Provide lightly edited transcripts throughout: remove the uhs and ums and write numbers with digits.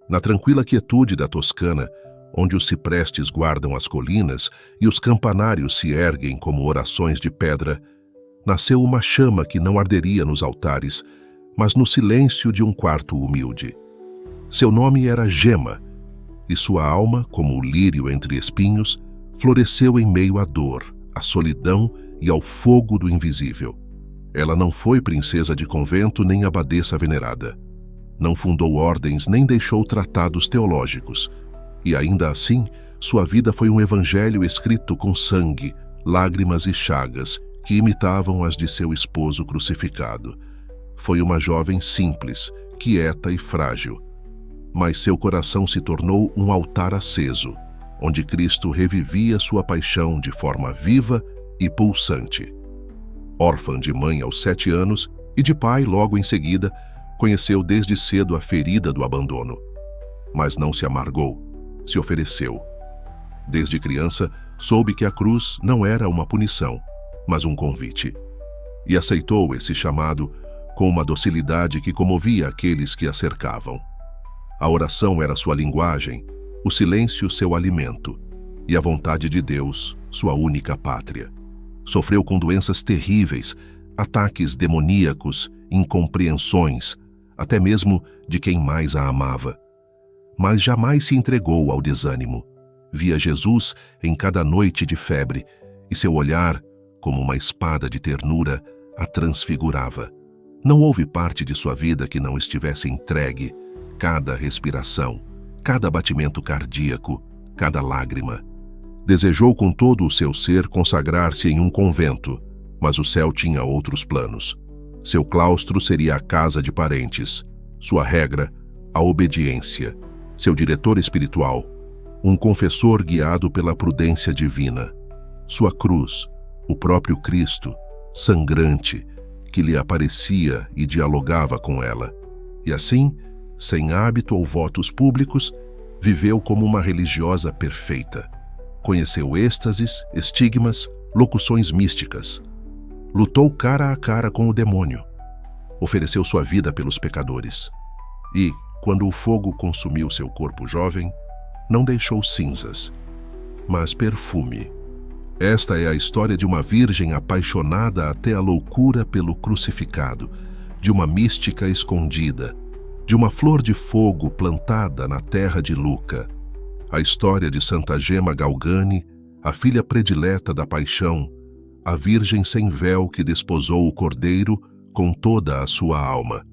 Na tranquila quietude da Toscana, onde os ciprestes guardam as colinas e os campanários se erguem como orações de pedra, nasceu uma chama que não arderia nos altares, mas no silêncio de um quarto humilde. Seu nome era Gema, e sua alma, como o lírio entre espinhos, floresceu em meio à dor, à solidão e ao fogo do invisível. Ela não foi princesa de convento nem abadesa venerada. Não fundou ordens nem deixou tratados teológicos. E ainda assim, sua vida foi um evangelho escrito com sangue, lágrimas e chagas que imitavam as de seu esposo crucificado. Foi uma jovem simples, quieta e frágil. Mas seu coração se tornou um altar aceso, onde Cristo revivia sua paixão de forma viva e pulsante. Órfã de mãe aos 7 anos e de pai logo em seguida, conheceu desde cedo a ferida do abandono. Mas não se amargou, se ofereceu. Desde criança, soube que a cruz não era uma punição, mas um convite. E aceitou esse chamado com uma docilidade que comovia aqueles que a cercavam. A oração era sua linguagem, o silêncio seu alimento, e a vontade de Deus, sua única pátria. Sofreu com doenças terríveis, ataques demoníacos, incompreensões, até mesmo de quem mais a amava. Mas jamais se entregou ao desânimo. Via Jesus em cada noite de febre, e seu olhar, como uma espada de ternura, a transfigurava. Não houve parte de sua vida que não estivesse entregue, cada respiração, cada batimento cardíaco, cada lágrima. Desejou com todo o seu ser consagrar-se em um convento, mas o céu tinha outros planos. Seu claustro seria a casa de parentes, sua regra, a obediência, seu diretor espiritual, um confessor guiado pela prudência divina, sua cruz, o próprio Cristo, sangrante, que lhe aparecia e dialogava com ela. E assim, sem hábito ou votos públicos, viveu como uma religiosa perfeita. Conheceu êxtases, estigmas, locuções místicas. Lutou cara a cara com o demônio. Ofereceu sua vida pelos pecadores. E, quando o fogo consumiu seu corpo jovem, não deixou cinzas, mas perfume. Esta é a história de uma virgem apaixonada até a loucura pelo crucificado, de uma mística escondida, de uma flor de fogo plantada na terra de Luca. A história de Santa Gema Galgani, a filha predileta da paixão, a virgem sem véu que desposou o cordeiro com toda a sua alma.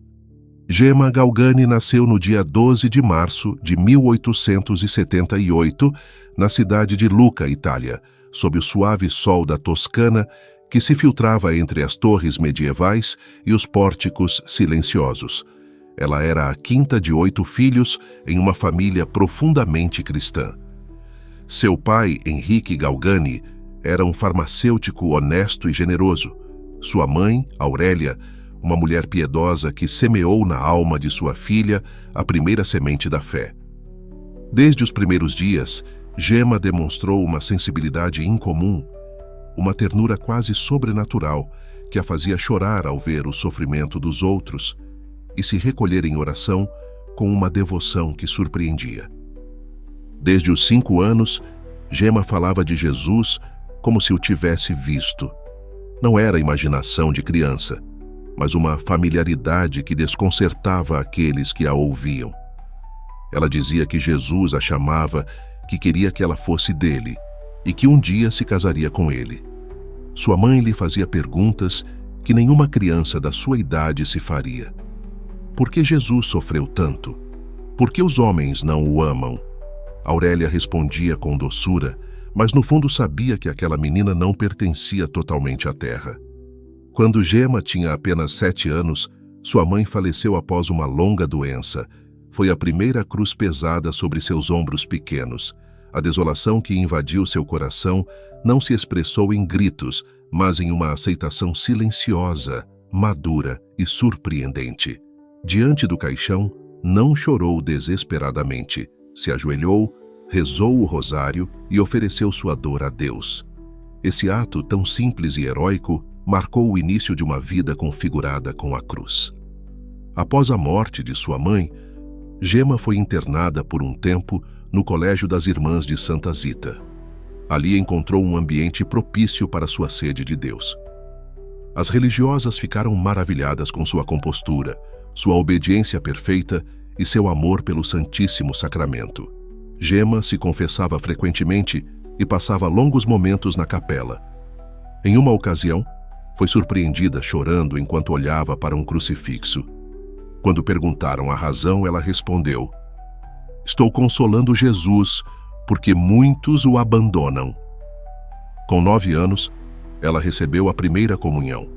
Gema Galgani nasceu no dia 12 de março de 1878, na cidade de Lucca, Itália, sob o suave sol da Toscana que se filtrava entre as torres medievais e os pórticos silenciosos. Ela era a quinta de 8 filhos em uma família profundamente cristã. Seu pai, Henrique Galgani, era um farmacêutico honesto e generoso. Sua mãe, Aurélia, uma mulher piedosa que semeou na alma de sua filha a primeira semente da fé. Desde os primeiros dias, Gema demonstrou uma sensibilidade incomum, uma ternura quase sobrenatural que a fazia chorar ao ver o sofrimento dos outros e se recolher em oração com uma devoção que surpreendia. Desde os 5 anos, Gema falava de Jesus como se o tivesse visto. Não era imaginação de criança, mas uma familiaridade que desconcertava aqueles que a ouviam. Ela dizia que Jesus a chamava, que queria que ela fosse dele e que um dia se casaria com ele. Sua mãe lhe fazia perguntas que nenhuma criança da sua idade se faria. Por que Jesus sofreu tanto? Por que os homens não o amam? Aurélia respondia com doçura, mas no fundo sabia que aquela menina não pertencia totalmente à terra. Quando Gema tinha apenas 7 anos, sua mãe faleceu após uma longa doença. Foi a primeira cruz pesada sobre seus ombros pequenos. A desolação que invadiu seu coração não se expressou em gritos, mas em uma aceitação silenciosa, madura e surpreendente. Diante do caixão, não chorou desesperadamente. Se ajoelhou, rezou o rosário e ofereceu sua dor a Deus. Esse ato tão simples e heróico marcou o início de uma vida configurada com a cruz. Após a morte de sua mãe, Gema foi internada por um tempo no Colégio das Irmãs de Santa Zita. Ali encontrou um ambiente propício para sua sede de Deus. As religiosas ficaram maravilhadas com sua compostura, sua obediência perfeita e seu amor pelo Santíssimo Sacramento. Gema se confessava frequentemente e passava longos momentos na capela. Em uma ocasião, foi surpreendida chorando enquanto olhava para um crucifixo. Quando perguntaram a razão, ela respondeu: "Estou consolando Jesus, porque muitos o abandonam." Com 9 anos, ela recebeu a primeira comunhão.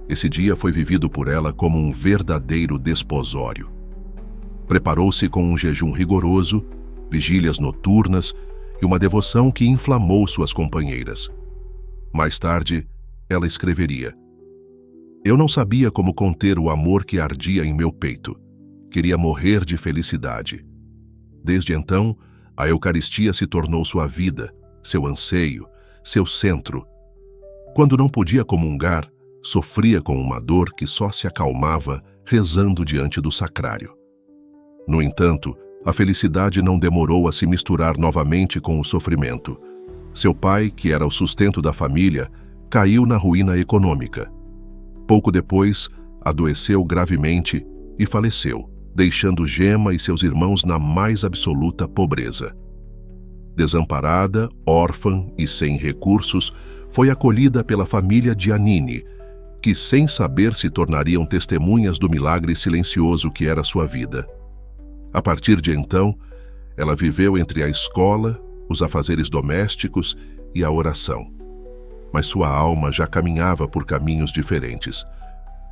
Esse dia foi vivido por ela como um verdadeiro desposório. Preparou-se com um jejum rigoroso, vigílias noturnas e uma devoção que inflamou suas companheiras. Mais tarde, ela escreveria: "Eu não sabia como conter o amor que ardia em meu peito. Queria morrer de felicidade. Desde então, a Eucaristia se tornou sua vida, seu anseio, seu centro. Quando não podia comungar, sofria com uma dor que só se acalmava rezando diante do sacrário." No entanto, a felicidade não demorou a se misturar novamente com o sofrimento. Seu pai, que era o sustento da família, caiu na ruína econômica. Pouco depois, adoeceu gravemente e faleceu, deixando Gema e seus irmãos na mais absoluta pobreza. Desamparada, órfã e sem recursos, foi acolhida pela família Giannini, que sem saber se tornariam testemunhas do milagre silencioso que era sua vida. A partir de então, ela viveu entre a escola, os afazeres domésticos e a oração. Mas sua alma já caminhava por caminhos diferentes.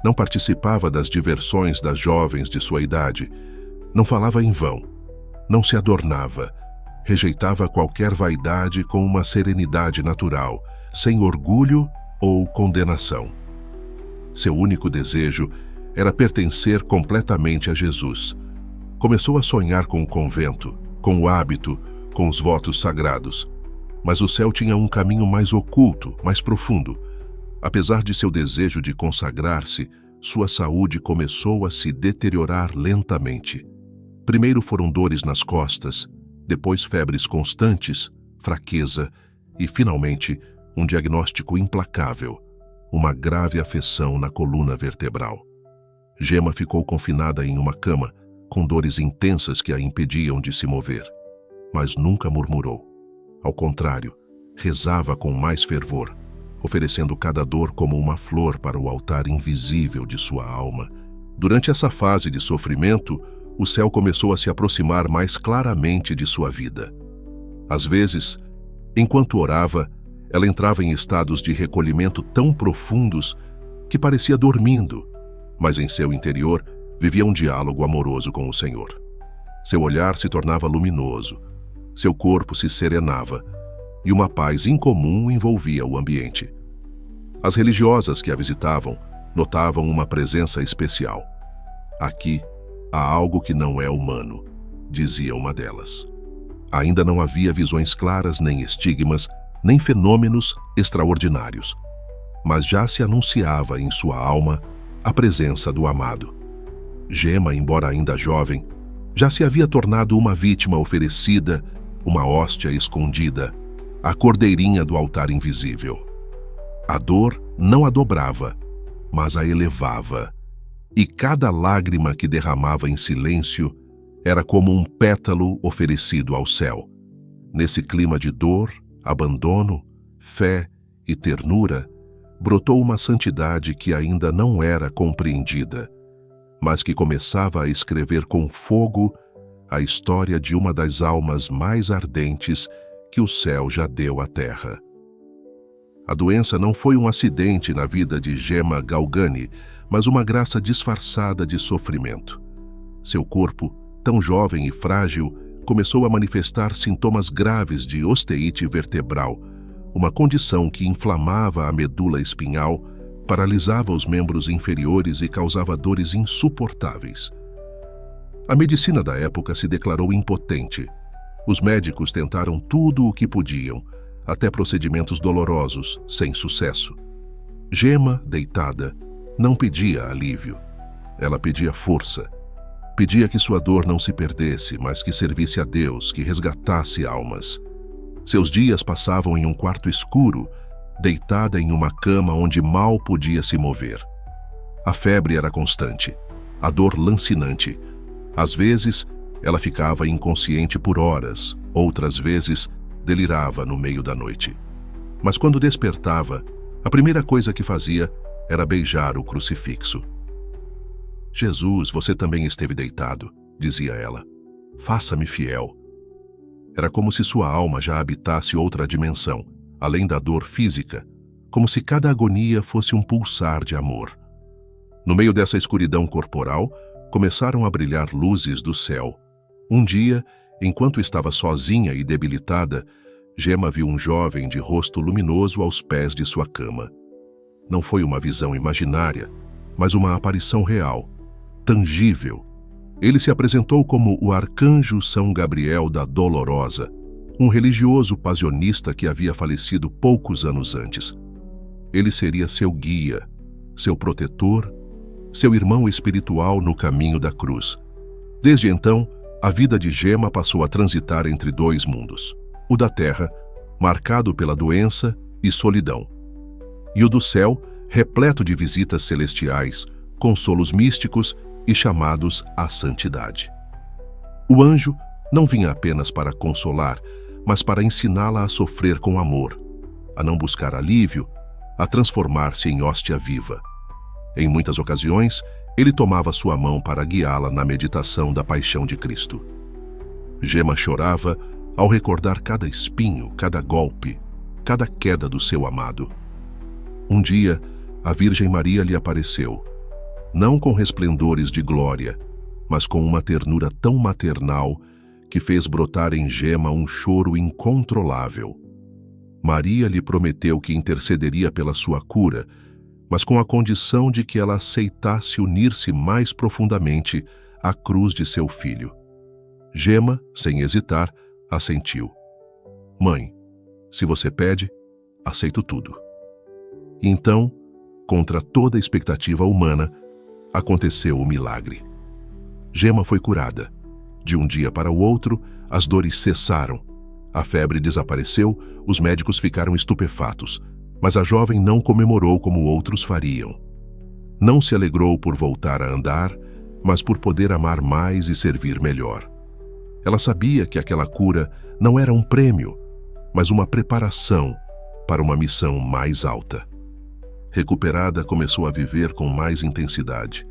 Não participava das diversões das jovens de sua idade, não falava em vão, não se adornava, rejeitava qualquer vaidade com uma serenidade natural, sem orgulho ou condenação. Seu único desejo era pertencer completamente a Jesus. Começou a sonhar com o convento, com o hábito, com os votos sagrados. Mas o céu tinha um caminho mais oculto, mais profundo. Apesar de seu desejo de consagrar-se, sua saúde começou a se deteriorar lentamente. Primeiro foram dores nas costas, depois febres constantes, fraqueza e, finalmente, um diagnóstico implacável, uma grave afecção na coluna vertebral. Gema ficou confinada em uma cama, com dores intensas que a impediam de se mover, mas nunca murmurou. Ao contrário, rezava com mais fervor, oferecendo cada dor como uma flor para o altar invisível de sua alma. Durante essa fase de sofrimento, o céu começou a se aproximar mais claramente de sua vida. Às vezes, enquanto orava, ela entrava em estados de recolhimento tão profundos que parecia dormindo, mas em seu interior vivia um diálogo amoroso com o Senhor. Seu olhar se tornava luminoso, seu corpo se serenava e uma paz incomum envolvia o ambiente. As religiosas que a visitavam notavam uma presença especial. "Aqui há algo que não é humano", dizia uma delas. Ainda não havia visões claras, nem estigmas, nem fenômenos extraordinários, mas já se anunciava em sua alma a presença do amado. Gema, embora ainda jovem, já se havia tornado uma vítima oferecida, uma hóstia escondida, a cordeirinha do altar invisível. A dor não a dobrava, mas a elevava, e cada lágrima que derramava em silêncio era como um pétalo oferecido ao céu. Nesse clima de dor, abandono, fé e ternura, brotou uma santidade que ainda não era compreendida, mas que começava a escrever com fogo a história de uma das almas mais ardentes que o céu já deu à terra. A doença não foi um acidente na vida de Gema Galgani, mas uma graça disfarçada de sofrimento. Seu corpo, tão jovem e frágil, começou a manifestar sintomas graves de osteite vertebral, uma condição que inflamava a medula espinhal, paralisava os membros inferiores e causava dores insuportáveis. A medicina da época se declarou impotente. Os médicos tentaram tudo o que podiam, até procedimentos dolorosos, sem sucesso. Gema, deitada, não pedia alívio. Ela pedia força. Pedia que sua dor não se perdesse, mas que servisse a Deus, que resgatasse almas. Seus dias passavam em um quarto escuro, deitada em uma cama onde mal podia se mover. A febre era constante, a dor lancinante. Às vezes, ela ficava inconsciente por horas, outras vezes, delirava no meio da noite. Mas quando despertava, a primeira coisa que fazia era beijar o crucifixo. Jesus, você também esteve deitado, dizia ela. Faça-me fiel. Era como se sua alma já habitasse outra dimensão, além da dor física, como se cada agonia fosse um pulsar de amor. No meio dessa escuridão corporal, começaram a brilhar luzes do céu. Um dia, enquanto estava sozinha e debilitada, Gema viu um jovem de rosto luminoso aos pés de sua cama. Não foi uma visão imaginária, mas uma aparição real, tangível. Ele se apresentou como o arcanjo São Gabriel da Dolorosa, um religioso passionista que havia falecido poucos anos antes. Ele seria seu guia, seu protetor, seu irmão espiritual no caminho da cruz. Desde então, a vida de Gema passou a transitar entre dois mundos: o da terra, marcado pela doença e solidão, e o do céu, repleto de visitas celestiais, consolos místicos e chamados à santidade. O anjo não vinha apenas para consolar, mas para ensiná-la a sofrer com amor, a não buscar alívio, a transformar-se em hóstia viva. Em muitas ocasiões, ele tomava sua mão para guiá-la na meditação da paixão de Cristo. Gema chorava ao recordar cada espinho, cada golpe, cada queda do seu amado. Um dia, a Virgem Maria lhe apareceu, não com resplendores de glória, mas com uma ternura tão maternal que fez brotar em Gema um choro incontrolável. Maria lhe prometeu que intercederia pela sua cura, mas com a condição de que ela aceitasse unir-se mais profundamente à cruz de seu filho. Gema, sem hesitar, assentiu. Mãe, se você pede, aceito tudo. E então, contra toda expectativa humana, aconteceu o milagre. Gema foi curada. De um dia para o outro, as dores cessaram. A febre desapareceu, os médicos ficaram estupefatos, mas a jovem não comemorou como outros fariam. Não se alegrou por voltar a andar, mas por poder amar mais e servir melhor. Ela sabia que aquela cura não era um prêmio, mas uma preparação para uma missão mais alta. Recuperada, começou a viver com mais intensidade.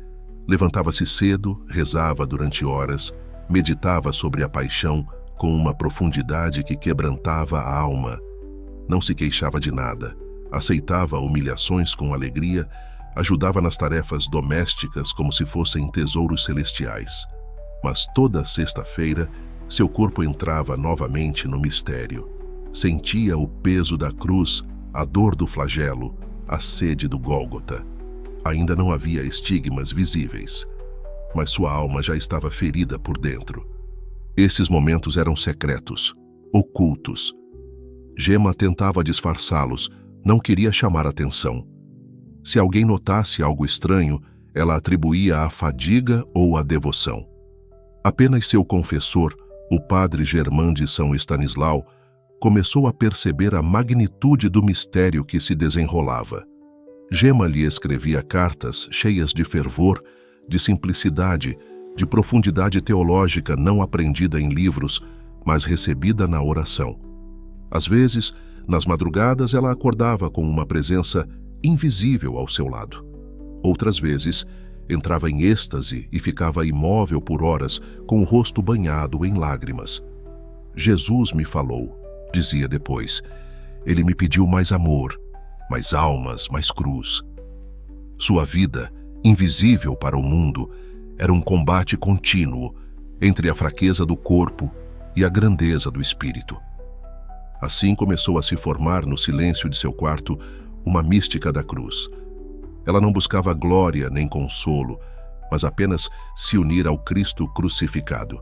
Levantava-se cedo, rezava durante horas, meditava sobre a paixão com uma profundidade que quebrantava a alma. Não se queixava de nada, aceitava humilhações com alegria, ajudava nas tarefas domésticas como se fossem tesouros celestiais. Mas toda sexta-feira, seu corpo entrava novamente no mistério. Sentia o peso da cruz, a dor do flagelo, a sede do Gólgota. Ainda não havia estigmas visíveis, mas sua alma já estava ferida por dentro. Esses momentos eram secretos, ocultos. Gema tentava disfarçá-los, não queria chamar atenção. Se alguém notasse algo estranho, ela atribuía à fadiga ou à devoção. Apenas seu confessor, o padre Germán de São Estanislau, começou a perceber a magnitude do mistério que se desenrolava. Gema lhe escrevia cartas cheias de fervor, de simplicidade, de profundidade teológica não aprendida em livros, mas recebida na oração. Às vezes, nas madrugadas, ela acordava com uma presença invisível ao seu lado. Outras vezes, entrava em êxtase e ficava imóvel por horas, com o rosto banhado em lágrimas. Jesus me falou, dizia depois. Ele me pediu mais amor, mais almas, mais cruz. Sua vida, invisível para o mundo, era um combate contínuo entre a fraqueza do corpo e a grandeza do espírito. Assim começou a se formar no silêncio de seu quarto uma mística da cruz. Ela não buscava glória nem consolo, mas apenas se unir ao Cristo crucificado.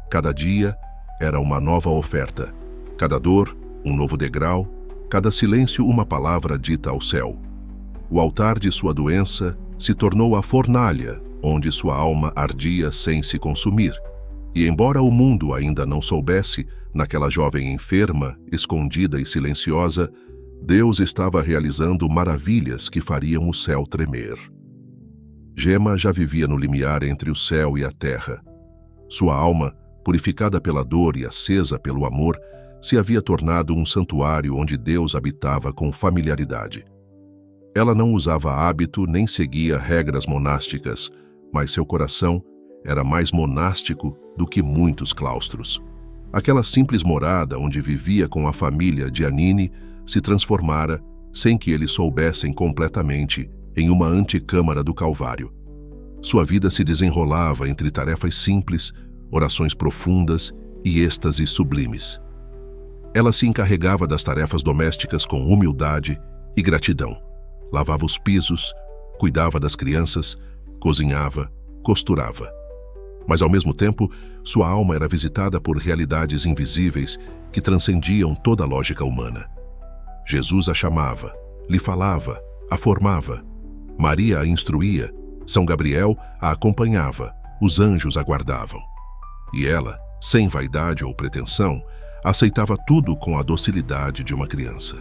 Cada dia era uma nova oferta, cada dor um novo degrau, cada silêncio uma palavra dita ao céu. O altar de sua doença se tornou a fornalha onde sua alma ardia sem se consumir. E embora o mundo ainda não soubesse, naquela jovem enferma, escondida e silenciosa, Deus estava realizando maravilhas que fariam o céu tremer. Gema já vivia no limiar entre o céu e a terra. Sua alma, purificada pela dor e acesa pelo amor, se havia tornado um santuário onde Deus habitava com familiaridade. Ela não usava hábito nem seguia regras monásticas, mas seu coração era mais monástico do que muitos claustros. Aquela simples morada onde vivia com a família de Anine se transformara, sem que eles soubessem completamente, em uma antecâmara do Calvário. Sua vida se desenrolava entre tarefas simples, orações profundas e êxtases sublimes. Ela se encarregava das tarefas domésticas com humildade e gratidão. Lavava os pisos, cuidava das crianças, cozinhava, costurava. Mas, ao mesmo tempo, sua alma era visitada por realidades invisíveis que transcendiam toda a lógica humana. Jesus a chamava, lhe falava, a formava. Maria a instruía, São Gabriel a acompanhava, os anjos a guardavam. E ela, sem vaidade ou pretensão, aceitava tudo com a docilidade de uma criança.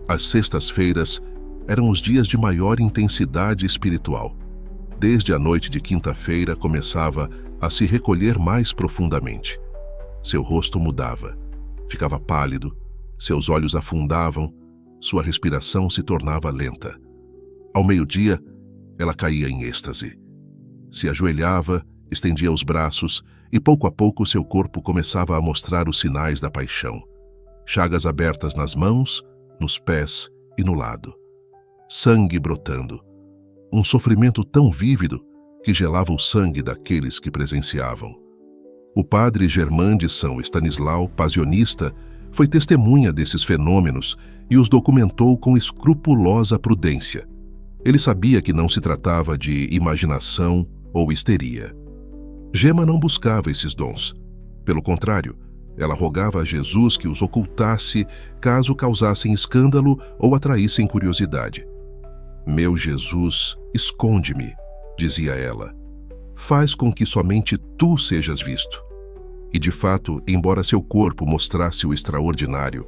As sextas-feiras eram os dias de maior intensidade espiritual. Desde a noite de quinta-feira começava a se recolher mais profundamente. Seu rosto mudava, ficava pálido, seus olhos afundavam, sua respiração se tornava lenta. Ao meio-dia, ela caía em êxtase. Se ajoelhava, estendia os braços e pouco a pouco seu corpo começava a mostrar os sinais da paixão. Chagas abertas nas mãos, nos pés e no lado. Sangue brotando. Um sofrimento tão vívido que gelava o sangue daqueles que presenciavam. O padre Germán de São Estanislau, passionista, foi testemunha desses fenômenos e os documentou com escrupulosa prudência. Ele sabia que não se tratava de imaginação ou histeria. Gema não buscava esses dons. Pelo contrário, ela rogava a Jesus que os ocultasse caso causassem escândalo ou atraíssem curiosidade. Meu Jesus, esconde-me, dizia ela. Faz com que somente tu sejas visto. E de fato, embora seu corpo mostrasse o extraordinário,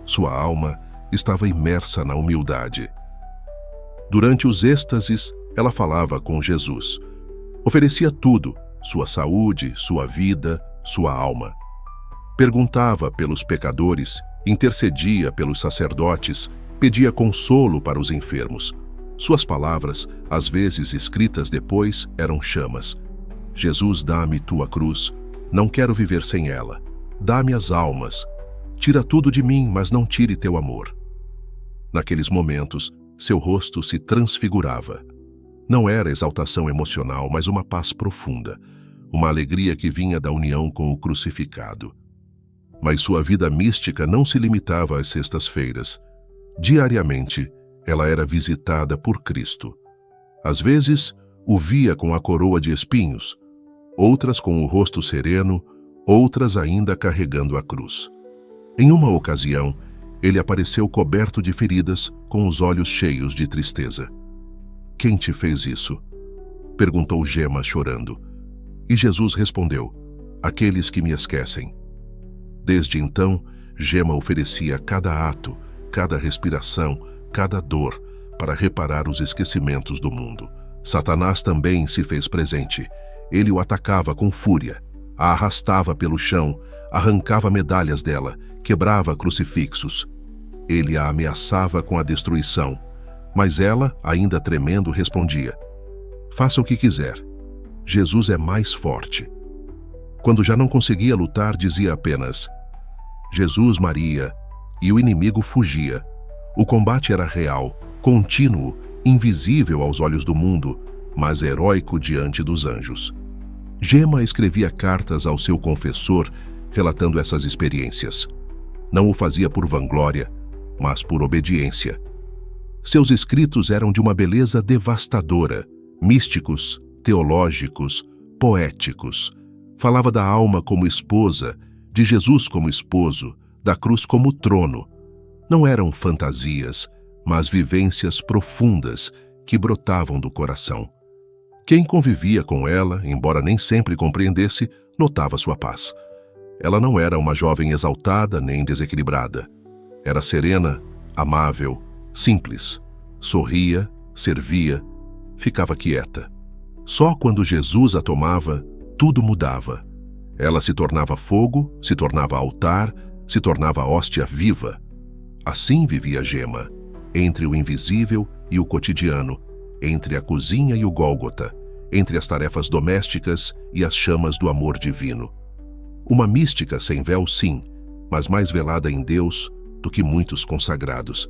sua alma estava imersa na humildade. Durante os êxtases, ela falava com Jesus. Oferecia tudo, sua saúde, sua vida, sua alma. Perguntava pelos pecadores, intercedia pelos sacerdotes, pedia consolo para os enfermos. Suas palavras, às vezes escritas depois, eram chamas. Jesus, dá-me tua cruz. Não quero viver sem ela. Dá-me as almas. Tira tudo de mim, mas não tire teu amor. Naqueles momentos, seu rosto se transfigurava. Não era exaltação emocional, mas uma paz profunda, uma alegria que vinha da união com o crucificado. Mas sua vida mística não se limitava às sextas-feiras. Diariamente, ela era visitada por Cristo. Às vezes, o via com a coroa de espinhos, outras com o rosto sereno, outras ainda carregando a cruz. Em uma ocasião, ele apareceu coberto de feridas, com os olhos cheios de tristeza. Quem te fez isso? Perguntou Gema chorando. E Jesus respondeu, aqueles que me esquecem. Desde então, Gema oferecia cada ato, cada respiração, cada dor, para reparar os esquecimentos do mundo. Satanás também se fez presente. Ele o atacava com fúria, a arrastava pelo chão, arrancava medalhas dela, quebrava crucifixos. Ele a ameaçava com a destruição, mas ela, ainda tremendo, respondia, faça o que quiser, Jesus é mais forte. Quando já não conseguia lutar, dizia apenas, Jesus, Maria, e o inimigo fugia. O combate era real, contínuo, invisível aos olhos do mundo, mas heróico diante dos anjos. Gema escrevia cartas ao seu confessor, relatando essas experiências. Não o fazia por vanglória, mas por obediência. Seus escritos eram de uma beleza devastadora, místicos, teológicos, poéticos. Falava da alma como esposa, de Jesus como esposo, da cruz como trono. Não eram fantasias, mas vivências profundas que brotavam do coração. Quem convivia com ela, embora nem sempre compreendesse, notava sua paz. Ela não era uma jovem exaltada nem desequilibrada. Era serena, amável, simples. Sorria, servia, ficava quieta. Só quando Jesus a tomava, tudo mudava. Ela se tornava fogo, se tornava altar, se tornava hóstia viva. Assim vivia Gema, entre o invisível e o cotidiano, entre a cozinha e o Gólgota, entre as tarefas domésticas e as chamas do amor divino. Uma mística sem véu, sim, mas mais velada em Deus do que muitos consagrados.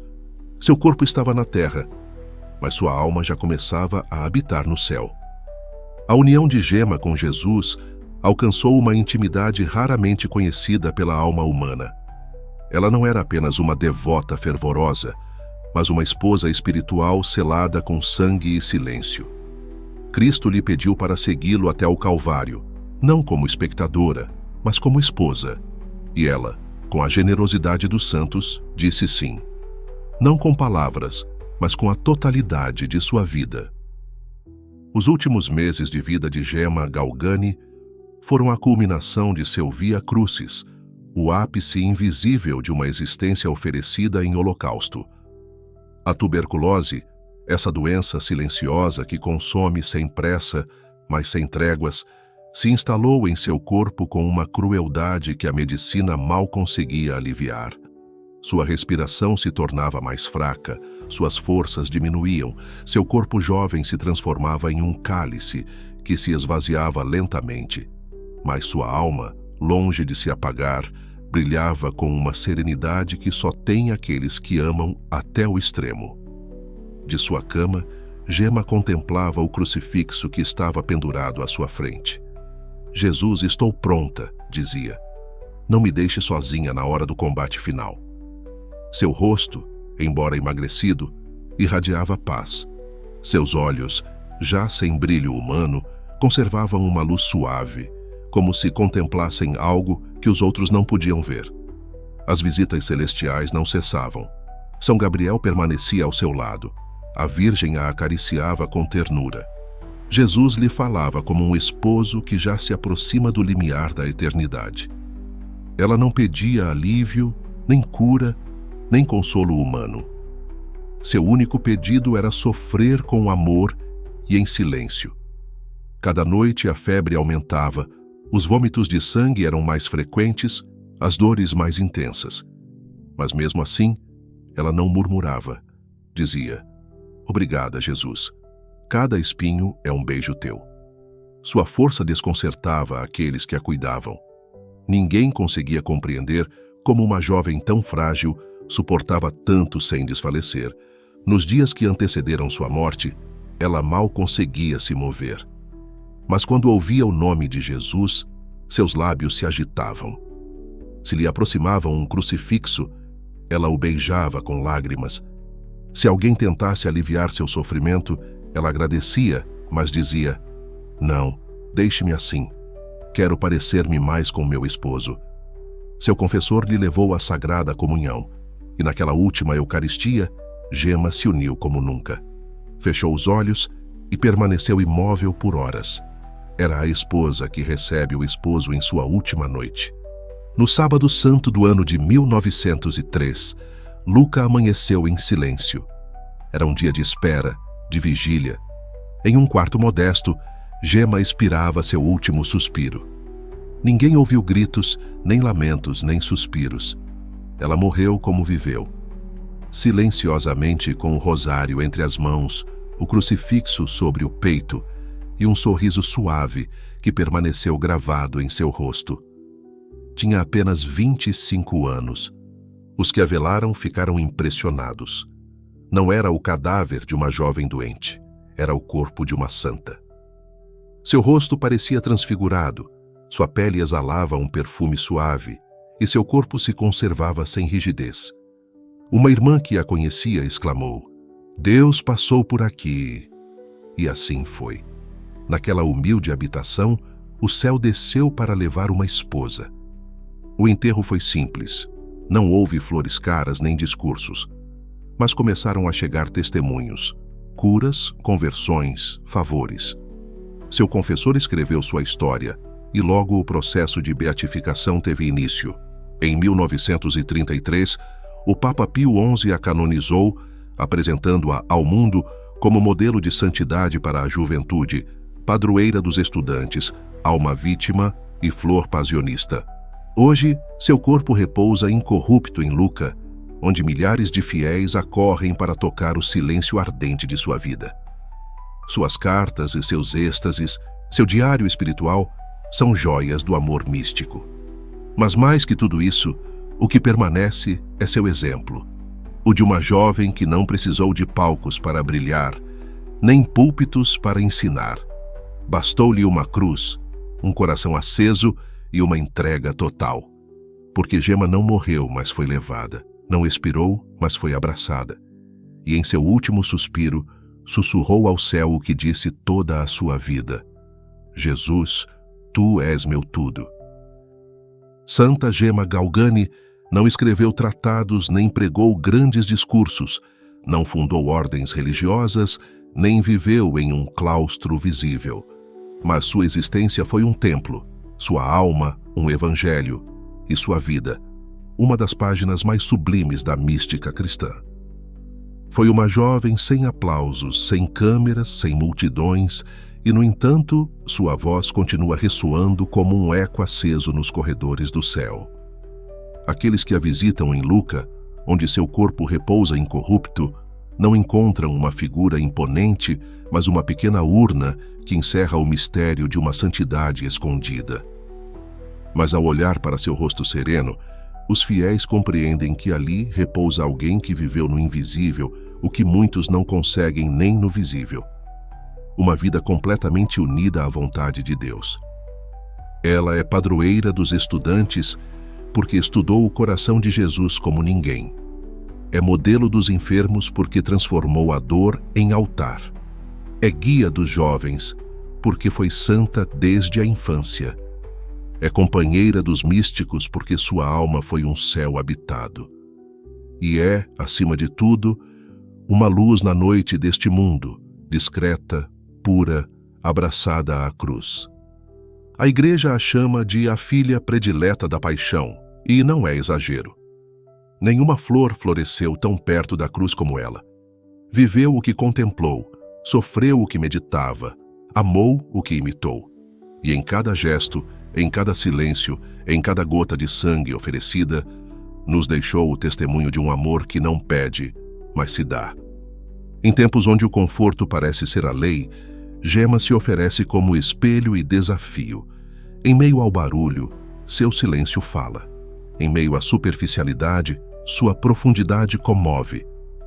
Seu corpo estava na terra, mas sua alma já começava a habitar no céu. A união de Gema com Jesus alcançou uma intimidade raramente conhecida pela alma humana. Ela não era apenas uma devota fervorosa, mas uma esposa espiritual selada com sangue e silêncio. Cristo lhe pediu para segui-lo até o Calvário, não como espectadora, mas como esposa. E ela, com a generosidade dos santos, disse sim. Não com palavras, mas com a totalidade de sua vida. Os últimos meses de vida de Gema Galgani foram a culminação de seu Via Crucis, o ápice invisível de uma existência oferecida em holocausto. A tuberculose, essa doença silenciosa que consome sem pressa, mas sem tréguas, se instalou em seu corpo com uma crueldade que a medicina mal conseguia aliviar. Sua respiração se tornava mais fraca, suas forças diminuíam, seu corpo jovem se transformava em um cálice que se esvaziava lentamente. Mas sua alma, longe de se apagar, brilhava com uma serenidade que só tem aqueles que amam até o extremo. De sua cama, Gema contemplava o crucifixo que estava pendurado à sua frente. Jesus, estou pronta, dizia. Não me deixe sozinha na hora do combate final. Seu rosto, embora emagrecido, irradiava paz. Seus olhos, já sem brilho humano, conservavam uma luz suave, como se contemplassem algo que os outros não podiam ver. As visitas celestiais não cessavam. São Gabriel permanecia ao seu lado. A Virgem a acariciava com ternura. Jesus lhe falava como um esposo que já se aproxima do limiar da eternidade. Ela não pedia alívio, nem cura, nem consolo humano. Seu único pedido era sofrer com amor e em silêncio. Cada noite a febre aumentava, os vômitos de sangue eram mais frequentes, as dores mais intensas. Mas mesmo assim, ela não murmurava. Dizia, obrigada, Jesus. Cada espinho é um beijo teu. Sua força desconcertava aqueles que a cuidavam. Ninguém conseguia compreender como uma jovem tão frágil suportava tanto sem desfalecer. Nos dias que antecederam sua morte, ela mal conseguia se mover. Mas quando ouvia o nome de Jesus, seus lábios se agitavam. Se lhe aproximavam um crucifixo, ela o beijava com lágrimas. Se alguém tentasse aliviar seu sofrimento, ela agradecia, mas dizia, não, deixe-me assim. Quero parecer-me mais com meu esposo. Seu confessor lhe levou à Sagrada Comunhão, e naquela última Eucaristia, Gema se uniu como nunca. Fechou os olhos e permaneceu imóvel por horas. Era a esposa que recebe o esposo em sua última noite. No sábado santo do ano de 1903, Luca amanheceu em silêncio. Era um dia de espera, de vigília. Em um quarto modesto, Gema expirava seu último suspiro. Ninguém ouviu gritos, nem lamentos, nem suspiros. Ela morreu como viveu. Silenciosamente, com o rosário entre as mãos, o crucifixo sobre o peito e um sorriso suave que permaneceu gravado em seu rosto. Tinha apenas 25 anos. Os que a velaram ficaram impressionados. Não era o cadáver de uma jovem doente, era o corpo de uma santa. Seu rosto parecia transfigurado, sua pele exalava um perfume suave e seu corpo se conservava sem rigidez. Uma irmã que a conhecia exclamou, Deus passou por aqui. E assim foi. Naquela humilde habitação, o céu desceu para levar uma esposa. O enterro foi simples. Não houve flores caras nem discursos. Mas começaram a chegar testemunhos, curas, conversões, favores. Seu confessor escreveu sua história e logo o processo de beatificação teve início. Em 1933, o Papa Pio XI a canonizou, apresentando-a ao mundo como modelo de santidade para a juventude, padroeira dos estudantes, alma vítima e flor passionista. Hoje, seu corpo repousa incorrupto em Lucca, onde milhares de fiéis acorrem para tocar o silêncio ardente de sua vida. Suas cartas e seus êxtases, seu diário espiritual, são joias do amor místico. Mas mais que tudo isso, o que permanece é seu exemplo, o de uma jovem que não precisou de palcos para brilhar, nem púlpitos para ensinar. Bastou-lhe uma cruz, um coração aceso e uma entrega total. Porque Gema não morreu, mas foi levada, não expirou, mas foi abraçada. E em seu último suspiro, sussurrou ao céu o que disse toda a sua vida: Jesus, tu és meu tudo. Santa Gema Galgani não escreveu tratados nem pregou grandes discursos, não fundou ordens religiosas, nem viveu em um claustro visível. Mas sua existência foi um templo, sua alma um evangelho e sua vida uma das páginas mais sublimes da mística cristã. Foi uma jovem sem aplausos, sem câmeras, sem multidões, e, no entanto, sua voz continua ressoando como um eco aceso nos corredores do céu. Aqueles que a visitam em Lucca, onde seu corpo repousa incorrupto, não encontram uma figura imponente, mas uma pequena urna que encerra o mistério de uma santidade escondida. Mas ao olhar para seu rosto sereno, os fiéis compreendem que ali repousa alguém que viveu no invisível o que muitos não conseguem nem no visível. Uma vida completamente unida à vontade de Deus. Ela é padroeira dos estudantes porque estudou o coração de Jesus como ninguém. É modelo dos enfermos porque transformou a dor em altar. É guia dos jovens porque foi santa desde a infância. É companheira dos místicos porque sua alma foi um céu habitado. E é, acima de tudo, uma luz na noite deste mundo, discreta, pura, abraçada à cruz. A Igreja a chama de a filha predileta da paixão, e não é exagero. Nenhuma flor floresceu tão perto da cruz como ela. Viveu o que contemplou, sofreu o que meditava, amou o que imitou. E em cada gesto, em cada silêncio, em cada gota de sangue oferecida, nos deixou o testemunho de um amor que não pede, mas se dá. Em tempos onde o conforto parece ser a lei, Gema se oferece como espelho e desafio. Em meio ao barulho, seu silêncio fala. Em meio à superficialidade, sua profundidade comove.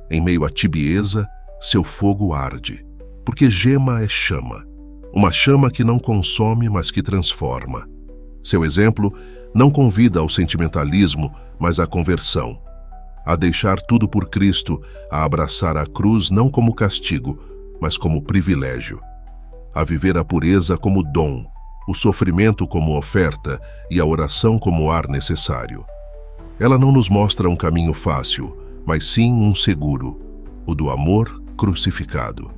Em meio à tibieza, seu fogo arde. Porque Gema é chama. Uma chama que não consome, mas que transforma. Seu exemplo não convida ao sentimentalismo, mas à conversão. A deixar tudo por Cristo, a abraçar a cruz não como castigo, mas como privilégio. A viver a pureza como dom, o sofrimento como oferta e a oração como ar necessário. Ela não nos mostra um caminho fácil, mas sim um seguro, o do amor crucificado.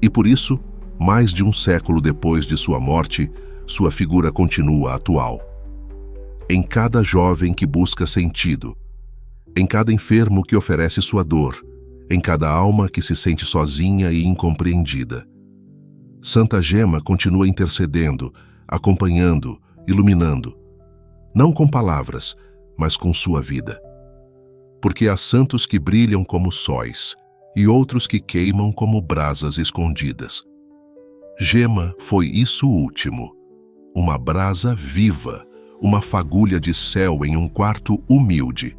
E por isso, mais de um século depois de sua morte, sua figura continua atual. Em cada jovem que busca sentido, em cada enfermo que oferece sua dor, em cada alma que se sente sozinha e incompreendida. Santa Gema continua intercedendo, acompanhando, iluminando, não com palavras, mas com sua vida. Porque há santos que brilham como sóis e outros que queimam como brasas escondidas. Gema foi isso último, uma brasa viva, uma fagulha de céu em um quarto humilde,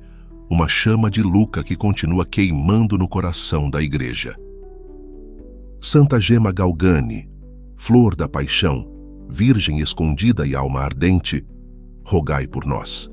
uma chama de Lucca que continua queimando no coração da Igreja. Santa Gema Galgani, flor da paixão, virgem escondida e alma ardente, rogai por nós.